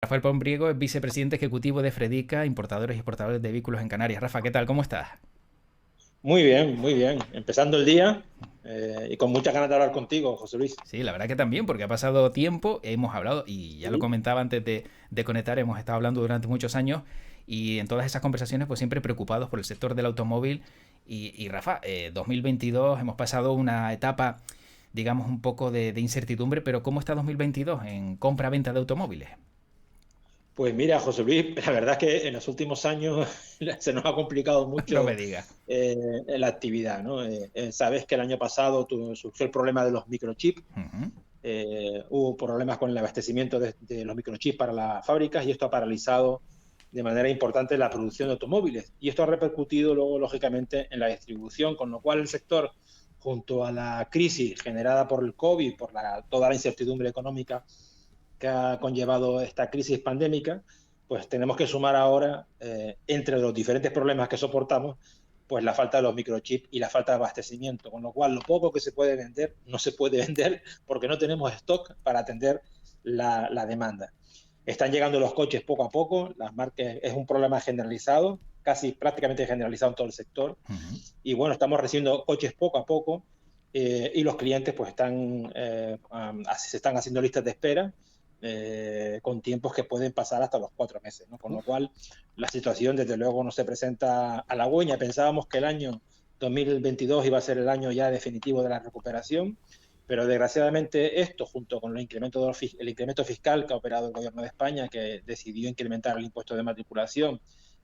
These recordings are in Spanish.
Rafael Pombriego es vicepresidente ejecutivo de Fredica, importadores y exportadores de vehículos en Canarias. Rafa, ¿qué tal? ¿Cómo estás? Muy bien, muy bien. Empezando el día y con muchas ganas de hablar contigo, José Luis. Sí, la verdad que también, porque ha pasado tiempo, hemos hablado, y ya lo Sí, comentaba antes de conectar, hemos estado hablando durante muchos años y en todas esas conversaciones pues siempre preocupados por el sector del automóvil. Y Rafa, 2022 hemos pasado una etapa, digamos, un poco de incertidumbre, pero ¿cómo está 2022 en compra-venta de automóviles? pues mira, José Luis, la verdad es que en los últimos años se nos ha complicado No me mucho digas. la actividad, ¿no? Sabes que el año pasado surgió el problema de los microchips. Ujú. Hubo problemas con el abastecimiento de los microchips para las fábricas y esto ha paralizado de manera importante la producción de automóviles. Y esto ha repercutido luego, lógicamente, en la distribución, con lo cual el sector, junto a la crisis generada por el COVID, por toda la incertidumbre económica que ha conllevado esta crisis pandémica, pues tenemos que sumar ahora, entre los diferentes problemas que soportamos, pues la falta de los microchips y la falta de abastecimiento, con lo cual lo poco que se puede vender no se puede vender porque no tenemos stock para atender la demanda. Están llegando los coches poco a poco, las marcas es un problema generalizado, casi prácticamente generalizado en todo el sector, Ujú. y bueno, estamos recibiendo coches poco a poco y los clientes pues se están haciendo listas de espera con tiempos que pueden pasar hasta los 4 meses, ¿no? Con lo Uf. cual la situación desde luego no se presenta halagüeña. Pensábamos que el año 2022 iba a ser el año ya definitivo de la recuperación, pero desgraciadamente esto, junto con el incremento fiscal que ha operado el gobierno de España, que decidió incrementar el impuesto de matriculación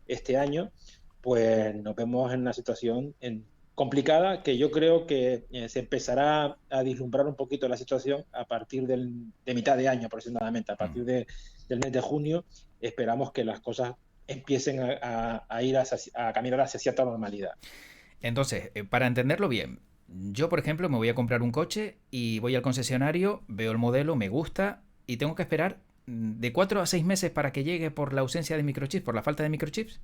este año, pues nos vemos en una situación complicada que yo creo que se empezará a vislumbrar un poquito la situación a partir de mitad de año aproximadamente, a partir del mes de junio. Esperamos que las cosas empiecen a ir a caminar hacia cierta normalidad. Entonces, para entenderlo bien, yo por ejemplo me voy a comprar un coche y voy al concesionario, veo el modelo, me gusta y tengo que esperar de 4 a 6 meses para que llegue por la ausencia de microchips, por la falta de microchips.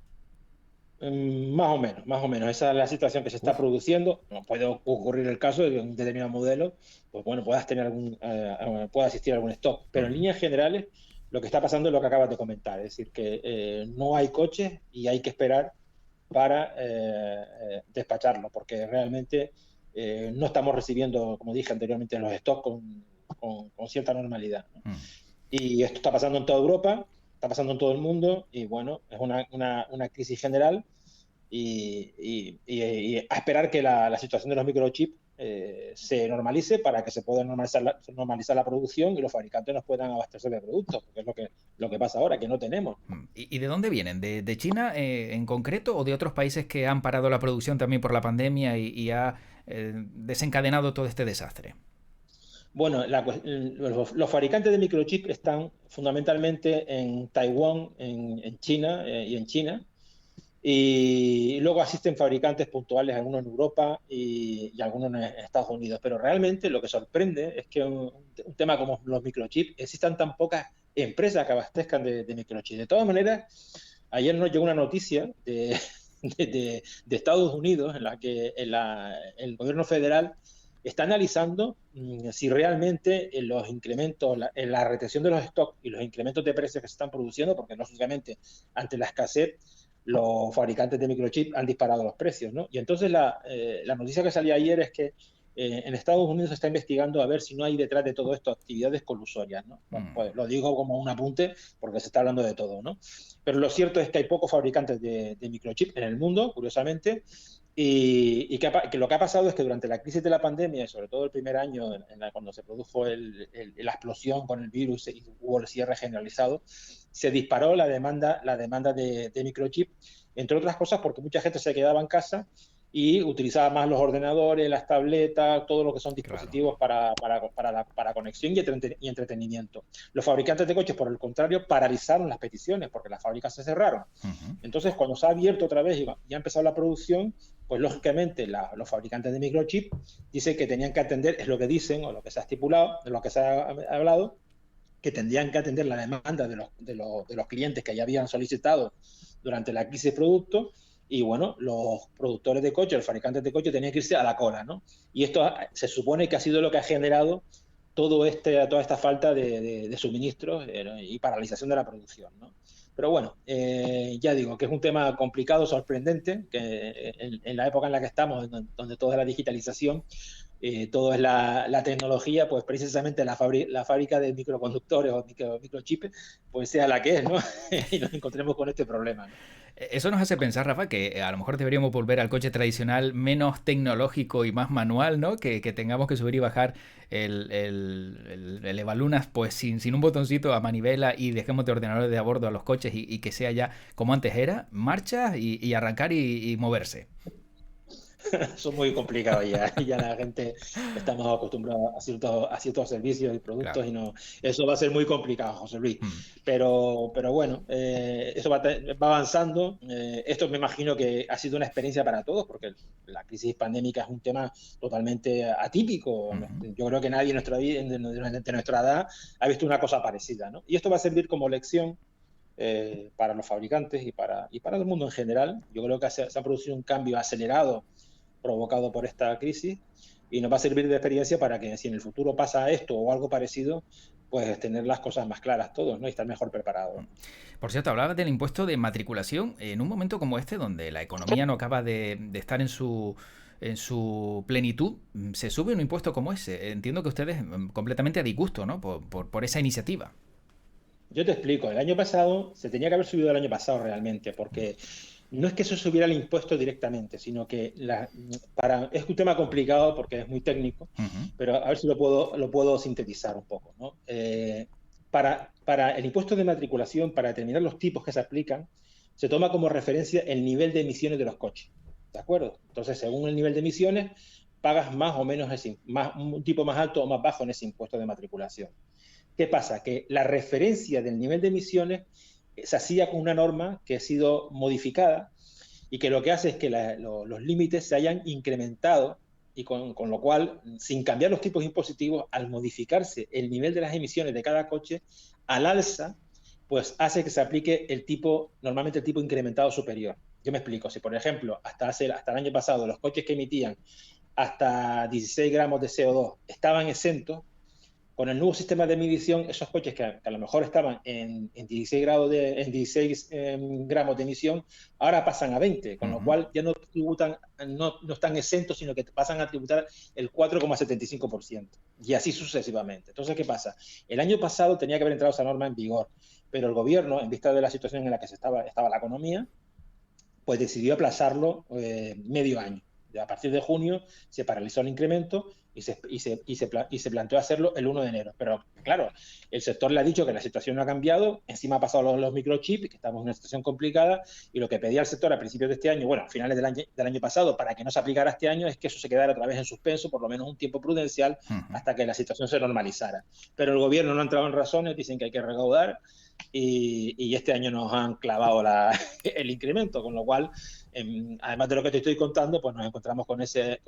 Más o menos, más o menos. Esa es la situación que se está Uf. produciendo. No puede ocurrir el caso de que un determinado modelo, pues bueno, pueda existir algún stock. Pero en Ujú. líneas generales, lo que está pasando es lo que acabas de comentar. Es decir, que no hay coches y hay que esperar para despacharlo, porque realmente no estamos recibiendo, como dije anteriormente, los stocks con cierta normalidad, ¿no? Mm. Y esto está pasando en toda Europa, está pasando en todo el mundo, y bueno, es una crisis general y a esperar que la situación de los microchips se normalice para que se pueda normalizar la producción y los fabricantes nos puedan abastecer de productos, porque es lo que pasa ahora, que no tenemos. ¿Y de dónde vienen? ¿De China en concreto o de otros países que han parado la producción también por la pandemia y ha desencadenado todo este desastre? Bueno, los fabricantes de microchips están fundamentalmente en Taiwán, en China y en China. Y luego asisten fabricantes puntuales, algunos en Europa y algunos en Estados Unidos. Pero realmente lo que sorprende es que un tema como los microchips, existan tan pocas empresas que abastezcan de microchips. De todas maneras, ayer nos llegó una noticia de Estados Unidos en la que el gobierno federal está analizando si realmente los incrementos, la retención de los stocks y los incrementos de precios que se están produciendo, porque lógicamente ante la escasez los fabricantes de microchips han disparado los precios, ¿no? Y entonces la noticia que salía ayer es que en Estados Unidos se está investigando a ver si no hay detrás de todo esto actividades colusorias, ¿no? Bueno, Mm. pues lo digo como un apunte porque se está hablando de todo, ¿no? Pero lo cierto es que hay pocos fabricantes de microchips en el mundo, curiosamente, que lo que ha pasado es que durante la crisis de la pandemia, y sobre todo el primer año, cuando se produjo la explosión con el virus y hubo el cierre generalizado, se disparó la demanda de microchip, entre otras cosas porque mucha gente se quedaba en casa y utilizaba más los ordenadores, las tabletas, todo lo que son Claro. dispositivos para conexión y entretenimiento. Los fabricantes de coches, por el contrario, paralizaron las peticiones porque las fábricas se cerraron. Ujú. Entonces, cuando se ha abierto otra vez y ha empezado la producción, pues lógicamente los fabricantes de microchip dicen que tenían que atender, es lo que dicen o lo que se ha estipulado, de lo que se ha hablado, que tendrían que atender la demanda de los clientes que ya habían solicitado durante la crisis de producto. Y bueno, los productores de coches, los fabricantes de coches tenían que irse a la cola, ¿no? Y esto se supone que ha sido lo que ha generado toda esta falta de suministros y paralización de la producción, ¿no? Pero bueno, ya digo que es un tema complicado, sorprendente, que en la época en la que estamos, donde todo es la digitalización, todo es la tecnología, pues precisamente la fábrica de microconductores o microchips, pues sea la que es, ¿no? Y nos encontremos con este problema, ¿no? Eso nos hace pensar, Rafa, que a lo mejor deberíamos volver al coche tradicional menos tecnológico y más manual, ¿no? Que tengamos que subir y bajar el Evalunas pues sin un botoncito a manivela y dejemos de ordenadores de a bordo a los coches y que sea ya como antes era, marcha y arrancar y moverse. Eso es muy complicado ya. Ya la gente estamos acostumbrados a ciertos servicios y Claro. productos y no, eso va a ser muy complicado, José Luis. Mm. Pero bueno, eso va avanzando. Esto me imagino que ha sido una experiencia para todos, porque la crisis pandémica es un tema totalmente atípico. Ujú. Yo creo que nadie en nuestra vida, de nuestra edad, ha visto una cosa parecida, ¿no? Y esto va a servir como lección para los fabricantes y para el mundo en general. Yo creo que se ha producido un cambio acelerado provocado por esta crisis y nos va a servir de experiencia para que si en el futuro pasa esto o algo parecido, pues tener las cosas más claras todos, ¿no? Y estar mejor preparados. Por cierto, hablabas del impuesto de matriculación en un momento como este, donde la economía no acaba de estar en su plenitud. Se sube un impuesto como ese. Entiendo que ustedes completamente a disgusto, ¿no? Por esa iniciativa. Yo te explico, el año pasado se tenía que haber subido el año pasado realmente, porque no es que se subiera el impuesto directamente, sino que es un tema complicado porque es muy técnico, Ujú. pero a ver si lo puedo sintetizar un poco, ¿no? Para el impuesto de matriculación, para determinar los tipos que se aplican, se toma como referencia el nivel de emisiones de los coches, ¿de acuerdo? Entonces, según el nivel de emisiones, pagas más o menos un tipo más alto o más bajo en ese impuesto de matriculación. ¿Qué pasa? Que la referencia del nivel de emisiones se hacía con una norma que ha sido modificada y que lo que hace es que los límites se hayan incrementado y con lo cual, sin cambiar los tipos impositivos, al modificarse el nivel de las emisiones de cada coche, al alza, pues hace que se aplique normalmente el tipo incrementado superior. Yo me explico, si por ejemplo, hasta el año pasado los coches que emitían hasta 16 gramos de CO2 estaban exentos, con el nuevo sistema de medición, esos coches que a lo mejor estaban en 16 gramos de emisión, ahora pasan a 20, con lo Ujú. cual ya no tributan, no están exentos, sino que pasan a tributar el 4,75%. Y así sucesivamente. Entonces, ¿qué pasa? El año pasado tenía que haber entrado esa norma en vigor, pero el gobierno, en vista de la situación en la que estaba la economía, pues decidió aplazarlo medio año. A partir de junio se paralizó el incremento y se planteó hacerlo el 1 de enero. Pero claro, el sector le ha dicho que la situación no ha cambiado, encima ha pasado los microchips, que estamos en una situación complicada, y lo que pedía el sector a principios de este año, bueno, a finales del año pasado, para que no se aplicara este año, es que eso se quedara otra vez en suspenso, por lo menos un tiempo prudencial, Ujú. hasta que la situación se normalizara. Pero el gobierno no ha entrado en razones, dicen que hay que recaudar, y este año nos han clavado el incremento, con lo cual, además de lo que te estoy contando, pues nos encontramos con ese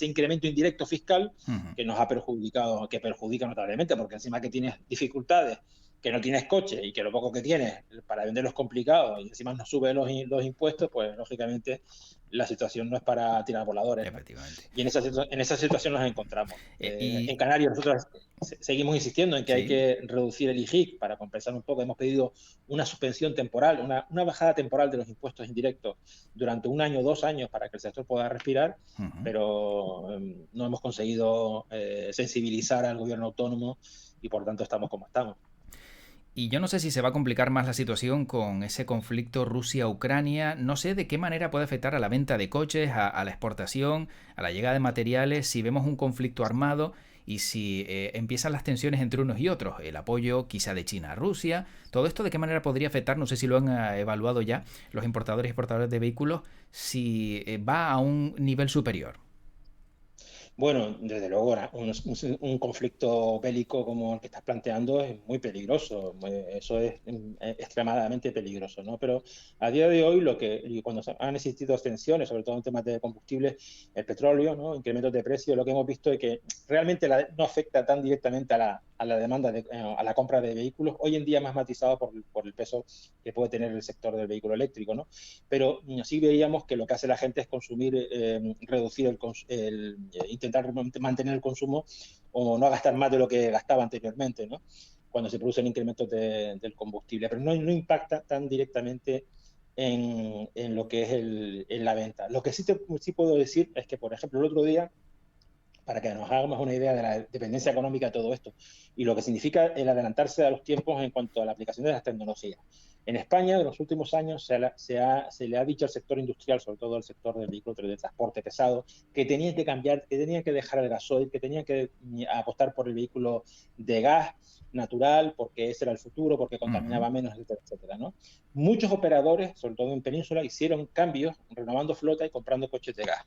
incremento indirecto fiscal Ujú. que nos ha perjudicado, que perjudica notablemente, porque encima que tienes dificultades, que no tienes coche y que lo poco que tienes para venderlo es complicado y encima nos sube los impuestos, pues lógicamente la situación no es para tirar voladores, ¿no? Efectivamente. Y en esa situación nos encontramos. En Y Canarias nosotros seguimos insistiendo en que hay sí. que reducir el IGIC para compensar un poco. Hemos pedido una suspensión temporal, una bajada temporal de los impuestos indirectos durante 1 año, 2 años para que el sector pueda respirar, Ujú. pero no hemos conseguido sensibilizar al gobierno autónomo y por tanto estamos como estamos. Y yo no sé si se va a complicar más la situación con ese conflicto Rusia-Ucrania. No sé de qué manera puede afectar a la venta de coches, a la exportación, a la llegada de materiales, si vemos un conflicto armado y si empiezan las tensiones entre unos y otros, el apoyo quizá de China a Rusia. Todo esto de qué manera podría afectar, no sé si lo han evaluado ya los importadores y exportadores de vehículos, si va a un nivel superior. Bueno, desde luego, un conflicto bélico como el que estás planteando es muy peligroso. Eso es extremadamente peligroso, ¿no? Pero a día de hoy, y cuando han existido tensiones, sobre todo en temas de combustibles, el petróleo, ¿no? Incrementos de precios, lo que hemos visto es que realmente no afecta tan directamente a la demanda, a la compra de vehículos, hoy en día más matizado por el peso que puede tener el sector del vehículo eléctrico, ¿no? Pero sí veíamos que lo que hace la gente es consumir, reducir intentar mantener el consumo o no gastar más de lo que gastaba anteriormente, ¿no? Cuando se producen incrementos del combustible, pero no impacta tan directamente en lo que es en la venta. Lo que sí puedo decir es que, por ejemplo, el otro día, para que nos hagamos una idea de la dependencia económica de todo esto y lo que significa el adelantarse a los tiempos en cuanto a la aplicación de las tecnologías. En España, en los últimos años, se le ha dicho al sector industrial, sobre todo al sector del vehículo de transporte pesado, que tenían que cambiar, que tenían que dejar el gasoil, que tenían que apostar por el vehículo de gas natural, porque ese era el futuro, porque contaminaba menos, etcétera, etcétera, ¿no? Muchos operadores, sobre todo en Península, hicieron cambios, renovando flota y comprando coches de gas.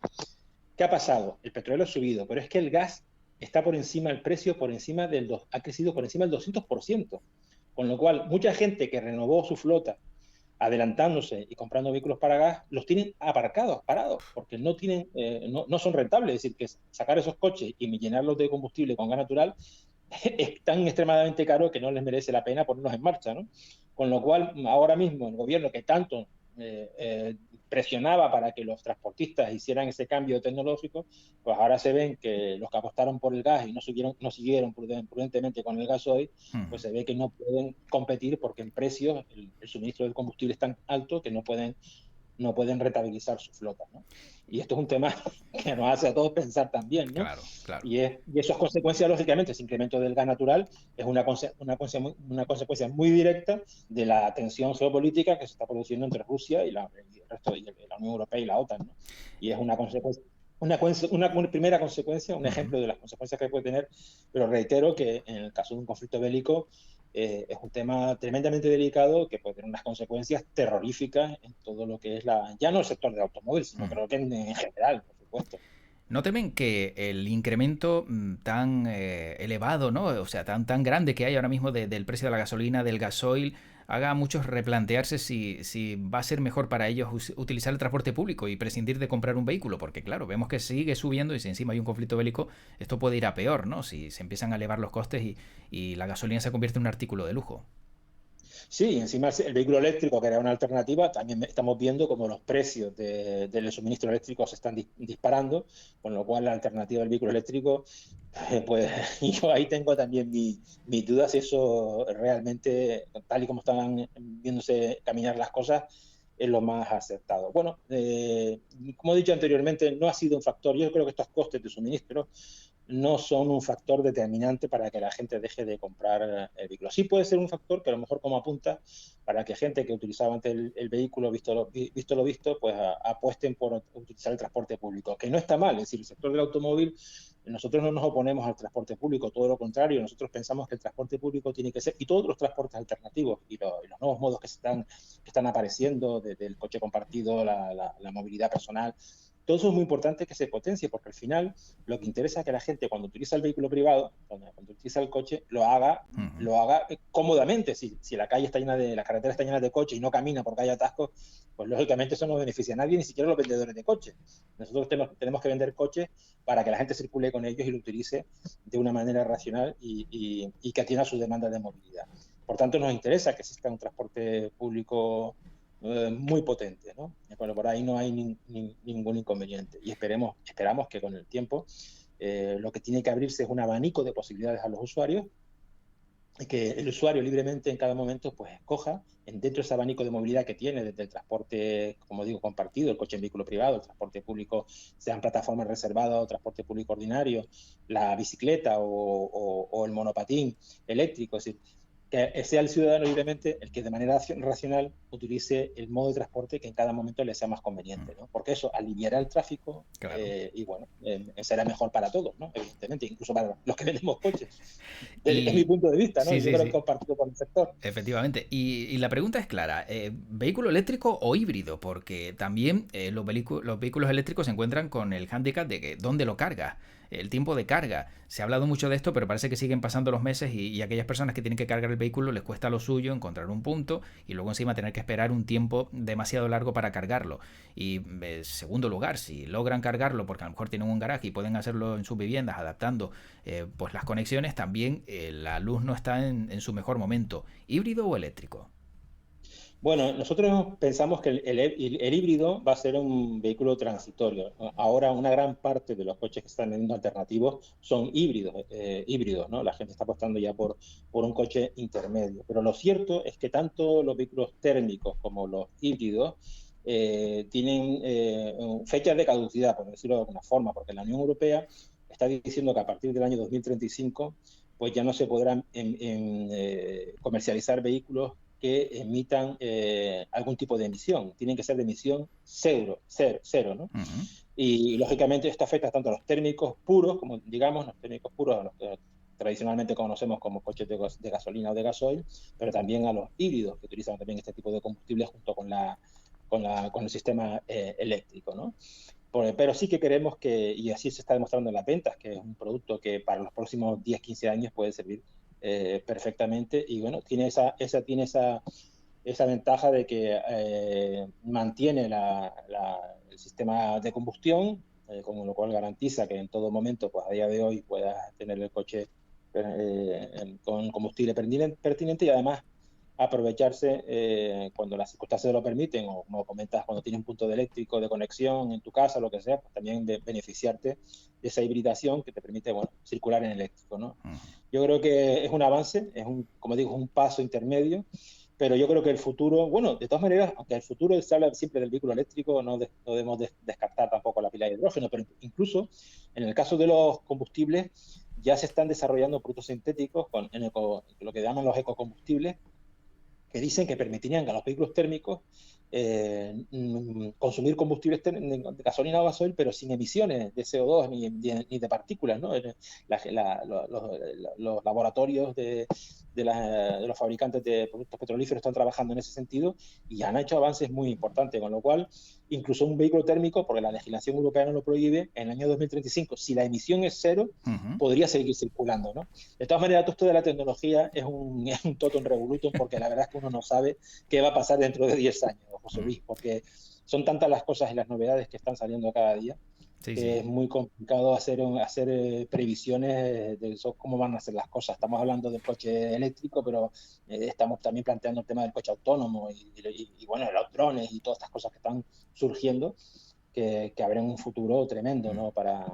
¿Qué ha pasado? El petróleo ha subido, pero es que el gas está por encima, el precio ha crecido por encima del 200%, con lo cual mucha gente que renovó su flota adelantándose y comprando vehículos para gas, los tienen aparcados, parados, porque no son rentables. Es decir, que sacar esos coches y llenarlos de combustible con gas natural es tan extremadamente caro que no les merece la pena ponerlos en marcha, ¿no? Con lo cual, ahora mismo el gobierno que tanto presionaba para que los transportistas hicieran ese cambio tecnológico, pues ahora se ven que los que apostaron por el gas y no siguieron prudentemente con el gasoil, pues se ve que no pueden competir porque en precios el suministro del combustible es tan alto que no pueden rentabilizar su flota, ¿no? Y esto es un tema que nos hace a todos pensar también, ¿no? Claro, claro. Y eso es consecuencia, lógicamente, ese incremento del gas natural es una consecuencia muy directa de la tensión geopolítica que se está produciendo entre Rusia y el resto de la Unión Europea y la OTAN, ¿no? Y es una consecuencia, una primera consecuencia, un ejemplo de las consecuencias que puede tener, pero reitero que en el caso de un conflicto bélico es un tema tremendamente delicado que puede tener unas consecuencias terroríficas en todo lo que es ya no el sector del automóvil, sino creo que en general, por supuesto. ¿No temen que el incremento tan elevado, ¿no? O sea, tan grande que hay ahora mismo del precio de la gasolina, del gasoil, haga a muchos replantearse si va a ser mejor para ellos utilizar el transporte público y prescindir de comprar un vehículo? Porque claro, vemos que sigue subiendo y si encima hay un conflicto bélico, esto puede ir a peor, ¿no? Si se empiezan a elevar los costes y la gasolina se convierte en un artículo de lujo. Sí, encima el vehículo eléctrico, que era una alternativa, también estamos viendo como los precios del suministro eléctrico se están disparando, con lo cual la alternativa del vehículo eléctrico, pues yo ahí tengo también mis dudas si eso realmente, tal y como estaban viéndose caminar las cosas, es lo más acertado. Bueno, como he dicho anteriormente, no ha sido un factor. Yo creo que estos costes de suministro no son un factor determinante para que la gente deje de comprar el vehículo. Sí puede ser un factor que a lo mejor como apunta para que gente que utilizaba antes el vehículo, visto lo visto, pues apuesten por utilizar el transporte público, que no está mal. Es decir, el sector del automóvil, nosotros no nos oponemos al transporte público, todo lo contrario, nosotros pensamos que el transporte público tiene que ser, y todos los transportes alternativos y los nuevos modos que están apareciendo, desde el coche compartido, la movilidad personal, todo eso es muy importante que se potencie, porque al final lo que interesa es que la gente cuando utiliza el vehículo privado, cuando utiliza el coche, lo haga cómodamente. Si la carretera está llena de coches y no camina porque hay atascos, pues lógicamente eso no beneficia a nadie, ni siquiera a los vendedores de coches. Nosotros tenemos que vender coches para que la gente circule con ellos y lo utilice de una manera racional y que atienda sus demandas de movilidad. Por tanto, nos interesa que exista un transporte público muy potente, ¿no? Bueno, por ahí no hay ningún inconveniente y esperamos que con el tiempo lo que tiene que abrirse es un abanico de posibilidades a los usuarios y que el usuario libremente en cada momento pues escoja dentro de ese abanico de movilidad que tiene, desde el transporte, como digo, compartido, el coche en vehículo privado, el transporte público, sean plataformas reservadas o transporte público ordinario, la bicicleta o el monopatín eléctrico. Es decir, que sea el ciudadano libremente el que de manera racional utilice el modo de transporte que en cada momento le sea más conveniente, ¿no? Porque eso aliviará el tráfico, claro. Y bueno, será mejor para todos, ¿no? Evidentemente, incluso para los que vendemos coches. Es mi punto de vista, ¿no? Sí, yo creo que es compartido por el sector. Efectivamente. Y la pregunta es clara, ¿vehículo eléctrico o híbrido? Porque también los vehículos eléctricos se encuentran con el hándicap de que dónde lo cargas. el tiempo de carga. Se ha hablado mucho de esto, pero parece que siguen pasando los meses y aquellas personas que tienen que cargar el vehículo les cuesta lo suyo encontrar un punto y luego encima tener que esperar un tiempo demasiado largo para cargarlo. Y segundo lugar, si logran cargarlo porque a lo mejor tienen un garaje y pueden hacerlo en sus viviendas adaptando pues las conexiones, también la luz no está en su mejor momento. ¿Híbrido o eléctrico? Bueno, nosotros pensamos que el híbrido va a ser un vehículo transitorio. Ahora una gran parte de los coches que están vendiendo alternativos son híbridos, ¿no? La gente está apostando ya por un coche intermedio. Pero lo cierto es que tanto los vehículos térmicos como los híbridos tienen fechas de caducidad, por decirlo de alguna forma, porque la Unión Europea está diciendo que a partir del año 2035 pues ya no se podrán comercializar vehículos que emitan algún tipo de emisión. Tienen que ser de emisión cero, ¿no? Uh-huh. Y lógicamente esto afecta tanto a los térmicos puros, como digamos, los térmicos puros, a los que tradicionalmente conocemos como coches de gasolina o de gasoil, pero también a los híbridos que utilizan también este tipo de combustible junto con el sistema eléctrico, ¿no? Pero sí que queremos que, y así se está demostrando en las ventas, que es un producto que para los próximos 10, 15 años puede servir perfectamente y bueno, tiene esa ventaja de que mantiene el sistema de combustión, con lo cual garantiza que en todo momento, pues a día de hoy, puedas tener el coche con combustible pertinente y además aprovecharse cuando las circunstancias lo permiten, o como comentas, cuando tienes un punto de eléctrico de conexión en tu casa, lo que sea, pues también de beneficiarte de esa hibridación que te permite, bueno, circular en eléctrico, ¿no? Uh-huh. Yo creo que es un avance, como digo, es un paso intermedio, pero yo creo que el futuro, bueno, de todas maneras, aunque el futuro se habla siempre del vehículo eléctrico, no debemos descartar tampoco la pila de hidrógeno, pero incluso en el caso de los combustibles ya se están desarrollando productos sintéticos lo que llaman los ecocombustibles, que dicen que permitirían a los vehículos térmicos consumir combustibles de gasolina o gasoil, pero sin emisiones de CO2 ni de partículas, ¿no? Los laboratorios de los fabricantes de productos petrolíferos están trabajando en ese sentido y han hecho avances muy importantes, con lo cual incluso un vehículo térmico, porque la legislación europea no lo prohíbe, en el año 2035, si la emisión es cero, Uh-huh. podría seguir circulando, ¿no? De todas maneras, todo esto de la tecnología es un totum revolutum, porque la verdad es que uno no sabe qué va a pasar dentro de 10 años, José Luis, porque son tantas las cosas y las novedades que están saliendo cada día, Sí, que sí. es muy complicado hacer previsiones de eso, cómo van a ser las cosas. Estamos hablando del coche eléctrico, pero estamos también planteando el tema del coche autónomo y bueno, los drones y todas estas cosas que están surgiendo, que habrá un futuro tremendo, ¿no? Para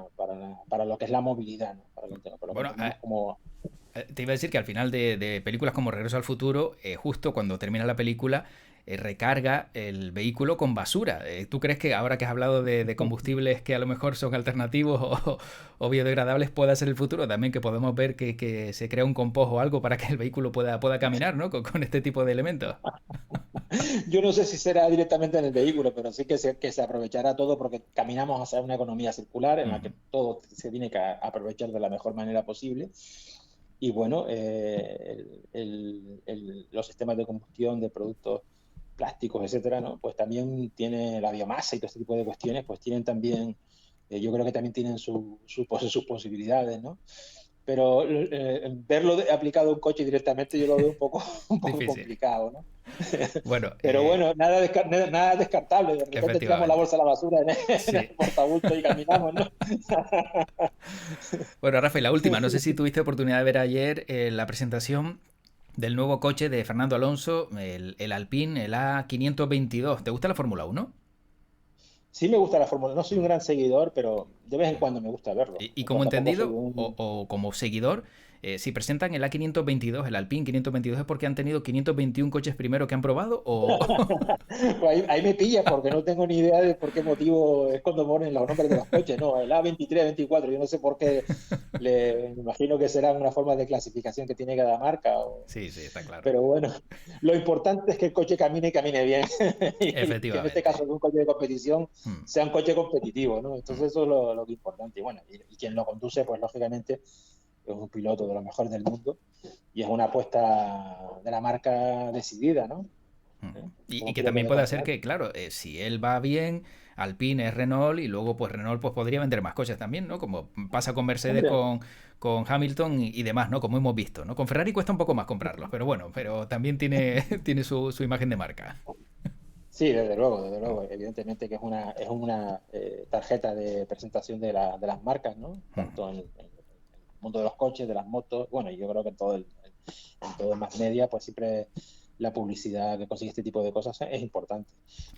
lo que es la movilidad, ¿no? Para lo que Bueno, entendemos como... te iba a decir que al final de películas como Regreso al Futuro, justo cuando termina la película, recarga el vehículo con basura. ¿Tú crees que ahora que has hablado de combustibles que a lo mejor son alternativos o biodegradables, pueda ser el futuro? También que podemos ver que se crea un compost o algo para que el vehículo pueda caminar, ¿no? Con este tipo de elementos. Yo no sé si será directamente en el vehículo, pero sí que se aprovechará todo porque caminamos hacia una economía circular en la que Uh-huh. todo se tiene que aprovechar de la mejor manera posible. Y bueno, los sistemas de combustión de productos plásticos, etcétera, ¿no? Pues también tiene la biomasa y todo este tipo de cuestiones, pues tienen también, yo creo que también tienen sus posibilidades, ¿no? Pero verlo aplicado a un coche directamente yo lo veo un poco Difícil. complicado, ¿no? Bueno, Pero bueno, nada descartable. De repente tiramos la efectivamente. bolsa a la basura en Sí. el portabulto y caminamos, ¿no? Bueno, Rafa, y la última. No sé si tuviste oportunidad de ver ayer la presentación del nuevo coche de Fernando Alonso, el Alpine, el A522. ¿Te gusta la Fórmula 1? Sí me gusta la Fórmula, no soy un gran seguidor, pero de vez en cuando me gusta verlo. Y como Tampoco soy entendido, un... o como seguidor, si presentan el A522, el Alpine 522, es porque han tenido 521 coches primero que han probado o... Ahí me pillas porque no tengo ni idea de por qué motivo es cuando ponen los nombres de los coches, no, el A23, 24, yo no sé por qué, me imagino que será una forma de clasificación que tiene cada marca, Sí, sí, está claro. pero bueno, lo importante es que el coche camine y camine bien, y que en este caso Efectivamente. de un coche de competición Hmm. sea un coche competitivo, ¿no? Hmm. Entonces eso es lo que es importante, y bueno, y quien lo conduce, pues lógicamente es un piloto de los mejores del mundo, y es una apuesta de la marca decidida, ¿no? Y que también puede hacer que, claro, si él va bien, Alpine es Renault y luego pues Renault pues podría vender más coches también, ¿no? Como pasa con Mercedes, Hombre, con Hamilton y demás, ¿no? Como hemos visto, ¿no? Con Ferrari cuesta un poco más comprarlos, pero bueno, pero también tiene, tiene su imagen de marca. sí, desde luego. Evidentemente que es una tarjeta de presentación de las marcas, ¿no? Tanto en el mundo de los coches, de las motos, bueno, yo creo que en todo el más media, pues siempre la publicidad que consigue este tipo de cosas es importante.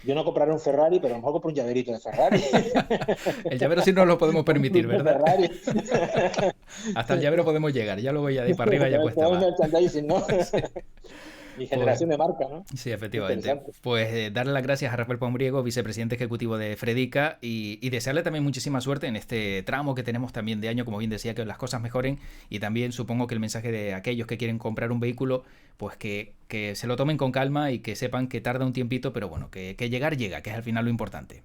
Yo no compraré un Ferrari, pero a lo mejor compro un llaverito de Ferrari. El llavero sí nos lo podemos Un permitir, plus de ¿verdad? Ferrari. Hasta el llavero podemos llegar, ya luego ya de ahí para arriba ya cuesta Todo el más. merchandising, ¿no? Sí. Mi Pues, generación de marca, ¿no? sí, efectivamente. Interesante. Pues darle las gracias a Rafael Pombriego, vicepresidente ejecutivo de Fredica, y desearle también muchísima suerte en este tramo que tenemos también de año, como bien decía, que las cosas mejoren y también supongo que el mensaje de aquellos que quieren comprar un vehículo, pues que se lo tomen con calma y que sepan que tarda un tiempito, pero bueno, que llegar llega, que es al final lo importante.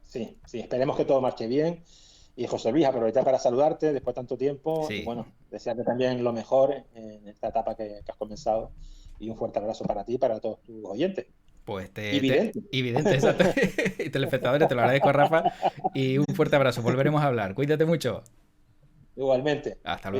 Sí, sí, esperemos que todo marche bien. Y José Luis, aprovechar para saludarte después de tanto tiempo y Sí, bueno, desearte también lo mejor en esta etapa que has comenzado. Y un fuerte abrazo para ti y para todos tus oyentes. pues Evidente. evidente, exacto. Y telespectadores, te lo agradezco, Rafa, y un fuerte abrazo. Volveremos a hablar. Cuídate mucho. Igualmente. Hasta luego.